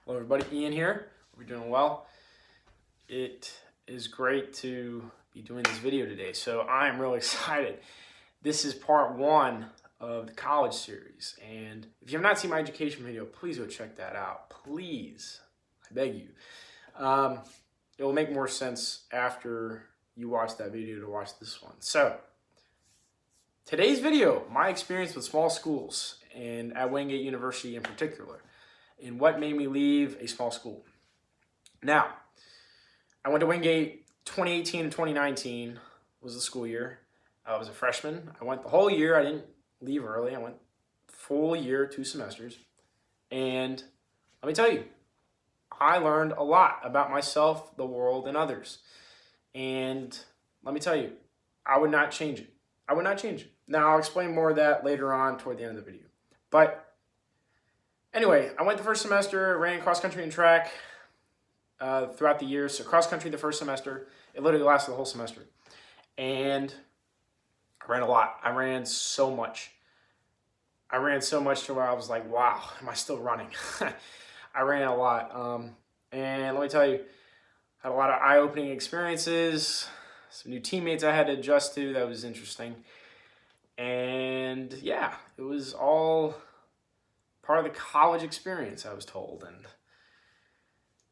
Hello everybody, Ian here. Hope you're doing well. It is great to be doing this video today. So I'm really excited. This is part one of the college series. And if you have not seen my education video, please go check that out. Please, I beg you. It will make more sense after you watch that video to watch this one. So today's video, my experience with small schools and at Wingate University in particular, and what made me leave a small school. Now, I went to Wingate 2018 and 2019 was the school year. I was a freshman. I went the whole year. I didn't leave early. I went full year, 2 semesters. And let me tell you, I learned a lot about myself, the world, and others. And let me tell you, I would not change it. I would not change it. Now, I'll explain more of that later on toward the end of the video. But anyway, I went the first semester, ran cross country and track throughout the year. So cross country the first semester, it literally lasted the whole semester. And I ran a lot. I ran so much. I ran so much to where I was like, wow, am I still running? I ran a lot. And let me tell you, I had a lot of eye-opening experiences, some new teammates I had to adjust to. That was interesting. And yeah, it was all part of the college experience, I was told. And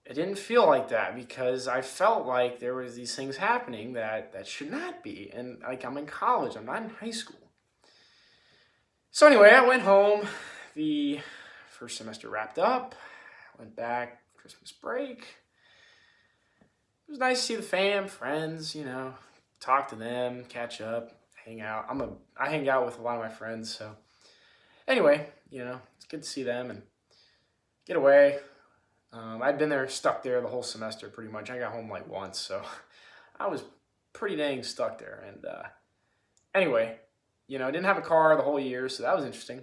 it didn't feel like that because I felt like there was these things happening that should not be. And like, I'm in college, I'm not in high school. So anyway, I went home. The first semester wrapped up. Went back Christmas break. It was nice to see the fam, friends, talk to them, catch up, hang out. I hang out with a lot of my friends, so anyway, it's good to see them and get away. I'd been stuck there the whole semester pretty much. I got home like once, so I was pretty dang stuck there. And anyway, I didn't have a car the whole year, so that was interesting.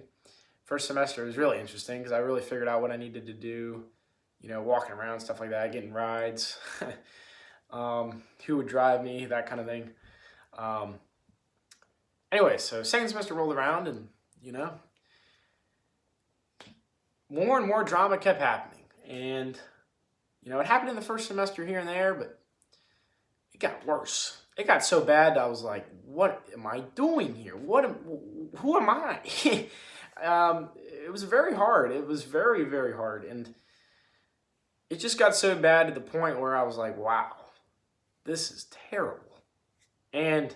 First semester was really interesting because I really figured out what I needed to do, walking around, stuff like that, getting rides, who would drive me, that kind of thing. Anyway, so second semester rolled around and, more and more drama kept happening. And, it happened in the first semester here and there, but it got worse. It got so bad that I was like, what am I doing here? Who am I? It was very hard. It was very, very hard. And it just got so bad to the point where I was like, wow, this is terrible. And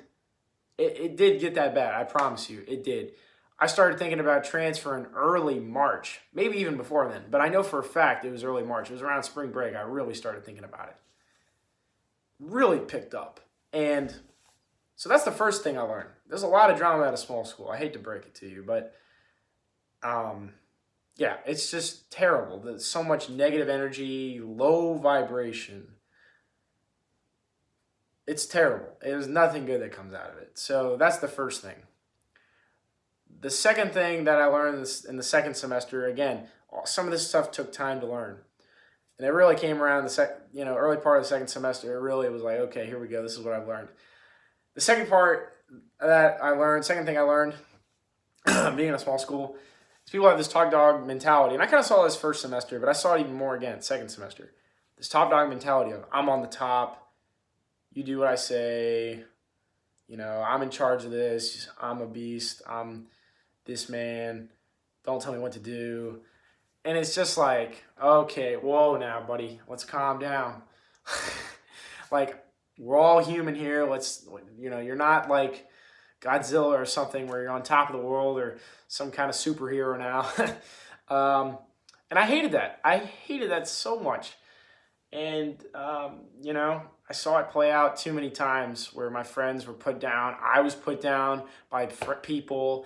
it did get that bad. I promise you, it did. I started thinking about transferring early March, maybe even before then. But I know for a fact it was early March. It was around spring break. I really started thinking about it. Really picked up. And so that's the first thing I learned. There's a lot of drama at a small school. I hate to break it to you, but yeah, it's just terrible. There's so much negative energy, low vibration. It's terrible. There's nothing good that comes out of it. So that's the first thing. The second thing that I learned in the second semester, again, some of this stuff took time to learn. And it really came around early part of the second semester. It really was like, okay, here we go. This is what I've learned. The second thing I learned, being in a small school, is people have this top dog mentality. And I kind of saw this first semester, but I saw it even more again, second semester. This top dog mentality of, I'm on the top, you do what I say, I'm in charge of this, I'm a beast, I'm this man, don't tell me what to do. And it's just like, okay, whoa now, buddy, let's calm down. Like, we're all human here. You're not like Godzilla or something where you're on top of the world or some kind of superhero now. And I hated that. I hated that so much. And, I saw it play out too many times where my friends were put down. I was put down by people.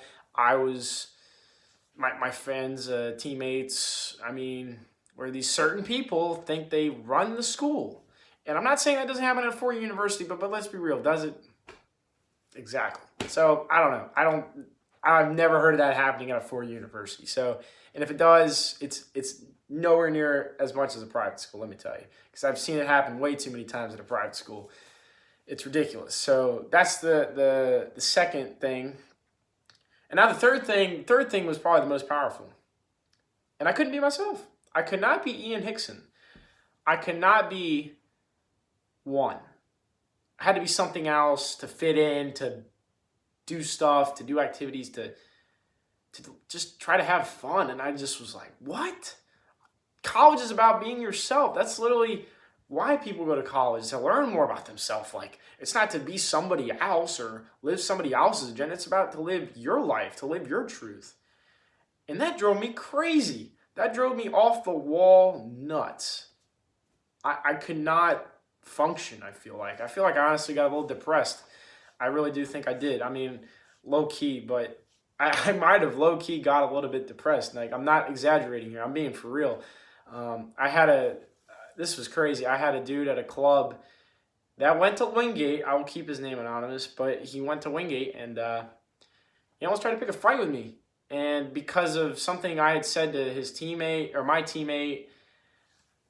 My friends, teammates, where these certain people think they run the school. And I'm not saying that doesn't happen at a four-year university, but let's be real, does it? Exactly. So, I don't know. I've never heard of that happening at a four-year university. So, and if it does, it's nowhere near as much as a private school, let me tell you. Because I've seen it happen way too many times at a private school. It's ridiculous. So that's the second thing. And now the third thing was probably the most powerful. And I couldn't be myself. I could not be Ian Hickson. I could not be one. I had to be something else to fit in, to do stuff, to do activities, to just try to have fun. And I just was like, what? College is about being yourself. That's literally why people go to college, to learn more about themselves. Like, it's not to be somebody else or live somebody else's agenda. It's about to live your life, to live your truth. And that drove me crazy. That drove me off the wall nuts. I could not function, I feel like. I honestly got a little depressed. I really do think I did. I mean, low-key, but I might have low-key got a little bit depressed. Like, I'm not exaggerating here. I'm being for real. This was crazy. I had a dude at a club that went to Wingate. I will keep his name anonymous, but he went to Wingate, and he almost tried to pick a fight with me. And because of something I had said to his teammate, or my teammate,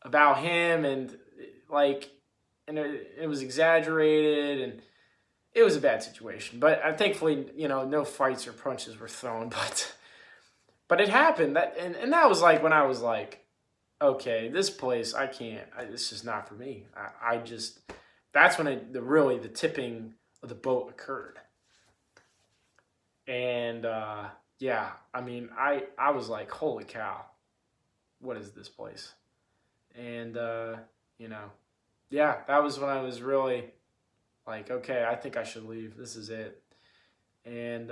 about him, and it was exaggerated, and it was a bad situation. But thankfully, no fights or punches were thrown. But it happened. And that was like when I was like, okay, this place, I can't. This is not for me. That's when the tipping of the boat occurred. And yeah, I mean, I was like, holy cow, what is this place? And yeah, that was when I was really like, okay, I think I should leave. This is it. And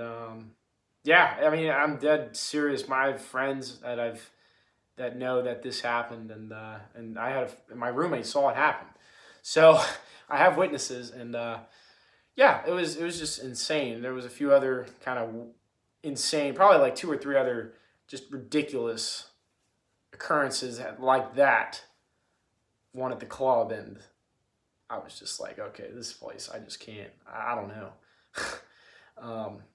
yeah, I mean, I'm dead serious. I have friends that know that this happened, and my roommate saw it happen. So I have witnesses, and yeah, it was just insane. There was a few other kind of insane, probably like 2 or 3 other just ridiculous occurrences like that. One at the club, and I was just like, okay, this place, I just can't. I don't know.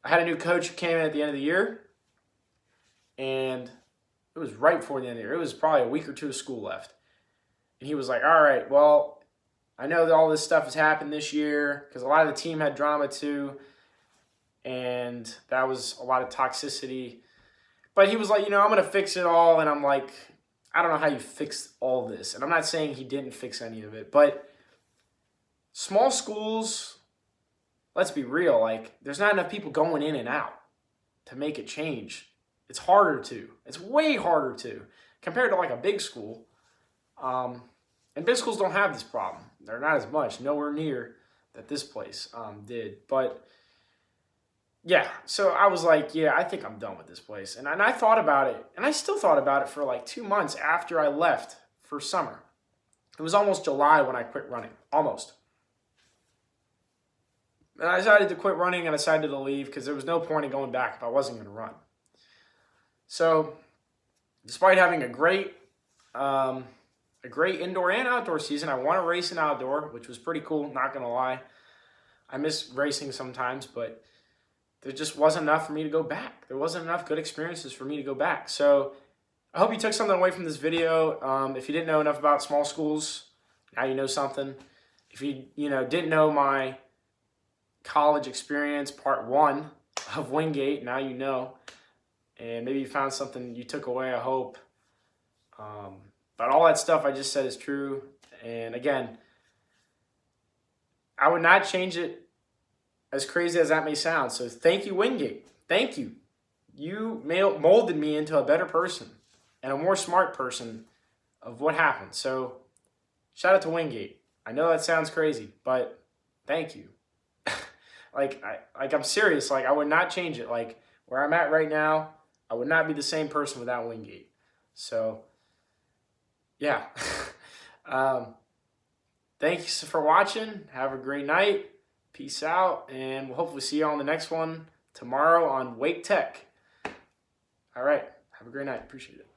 I had a new coach who came in at the end of the year, and it was right before the end of the year. It was probably a week or 2 of school left. And he was like, all right, well, I know that all this stuff has happened this year, because a lot of the team had drama too, and that was a lot of toxicity. But he was like, I'm going to fix it all. And I'm like, I don't know how you fix all this. And I'm not saying he didn't fix any of it, but small schools, let's be real, like, there's not enough people going in and out to make it change. It's harder to. It's way harder to compared to like a big school. And big schools don't have this problem. They're not as much, nowhere near that this place did. But yeah, so I was like, yeah, I think I'm done with this place. And I thought about it, and I still thought about it for like 2 months after I left for summer. It was almost July when I quit running, almost. And I decided to quit running, and I decided to leave because there was no point in going back if I wasn't going to run. So, despite having a great indoor and outdoor season, I won a race in outdoor, which was pretty cool, not going to lie. I miss racing sometimes, but there just wasn't enough for me to go back. There wasn't enough good experiences for me to go back. So I hope you took something away from this video. If you didn't know enough about small schools, now you know something. If you didn't know my college experience, part 1 of Wingate, now you know. And maybe you found something you took away, I hope. But all that stuff I just said is true. And again, I would not change it, as crazy as that may sound. So thank you, Wingate. Thank you. You molded me into a better person and a more smart person of what happened. So shout out to Wingate. I know that sounds crazy, but thank you. I'm serious. Like, I would not change it. Like, where I'm at right now, I would not be the same person without Wingate. So yeah. Thanks for watching. Have a great night. Peace out, and we'll hopefully see you on the next one tomorrow on Wake Tech. All right. Have a great night. Appreciate it.